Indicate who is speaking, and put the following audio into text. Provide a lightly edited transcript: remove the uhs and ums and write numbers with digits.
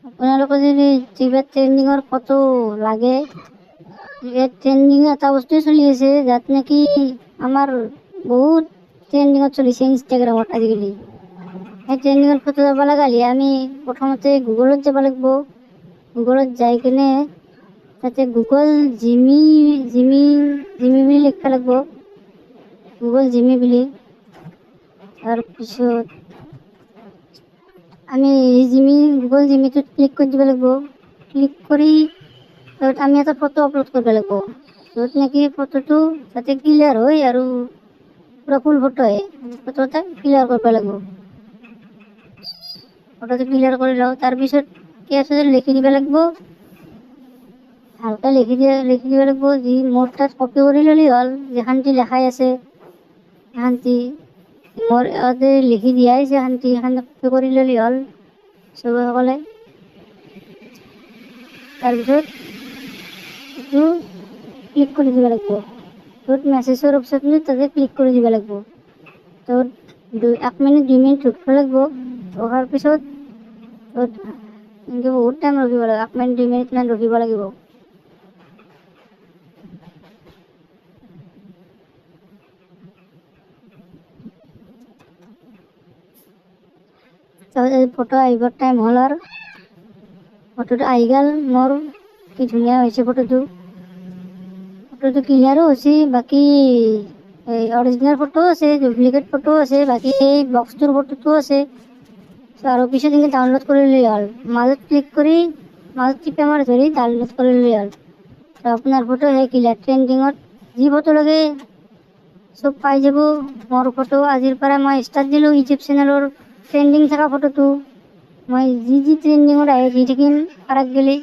Speaker 1: আপোনালোকে যদি কিবা ট্ৰেণ্ডিঙৰ ফটো লাগে, ইয়াত ট্ৰেণ্ডিং এটা বস্তুৱে চলি আছে যাত নেকি আমাৰ বহুত ট্ৰেণ্ডিঙত চলিছে ইনষ্টাগ্ৰামত আজিকালি। সেই ট্ৰেণ্ডিঙৰ ফটো যাব লগা হ'লে আমি প্ৰথমতে গুগলত যাব লাগিব। গুগলত যাই কিনে তাতে গুগল জিমি জিমি জিমি বুলি লিখিব লাগিব, গুগল জিমি বুলি। তাৰপিছত আমি গুগল জিমিটোত ক্লিক কৰি দিব লাগিব। ক্লিক কৰি তাত আমি এটা ফটো আপলোড কৰিব লাগিব, য'ত নেকি ফটোটো যাতে ক্লিয়াৰ হয় আৰু পুৰা ফুল ফটো হয়। ফটো এটা ক্লিয়াৰ কৰিব লাগিব। ফটোটো ক্লিয়াৰ কৰি লওঁ, তাৰপিছত কেপশ্যন লিখি দিব লাগিব, ভালকৈ লিখি দিব লাগিব। যি মোৰ তাত কপি কৰি ল'লেই হ'ল, যিখানটি লেখাই আছে সেইখানটি মোৰ ইয়াতে লিখি দিয়াই আছে, সেইখান কপি কৰি ল'লেই হ'ল সকলে। তাৰপিছত এইটো ক্লিক কৰি দিব লাগিব, য'ত মেছেজৰ অপশ্যনটো তাতে ক্লিক কৰি দিব লাগিব। ত'ত 1 মিনিট 2 মিনিট ৰখিব লাগিব। ৰখাৰ পিছত এনেকৈ বহুত টাইম ৰখিব লাগিব, 1 মিনিট 2 মিনিটমান ৰখিব লাগিব। তাৰপিছত ফটো আহিবৰ টাইম হ'ল আৰু ফটোটো আহি গ'ল মোৰ। কি ধুনীয়া হৈছে ফটোটো। ফটোটো ক্লিয়াৰো হৈছে, বাকী এই অৰিজিনেল ফটো আছে, ডুপ্লিকেট ফটো আছে, বাকী এই বক্সটোৰ ফটোটো আছে। আৰু পিছত এনেকৈ ডাউনলোড কৰি ল'লেই হ'ল। মাজত ক্লিক কৰি মাজত টিপা মাৰি ধৰি ডাউনলোড কৰি ল'লেই হ'ল। আপোনাৰ ফটো সেই ক্লিয়াৰ। ট্ৰেণ্ডিঙত যি ফটো লাগে চব পাই যাব। মোৰ ফটো আজিৰ পৰা মই ষ্টাৰ্ট দিলোঁ ইউটিউব চেনেলৰ ট্ৰেণ্ডিং থকা ফটোটো। মই যি ট্ৰেণ্ডিঙত আহে দি থাকিম পাৰাক গেলি।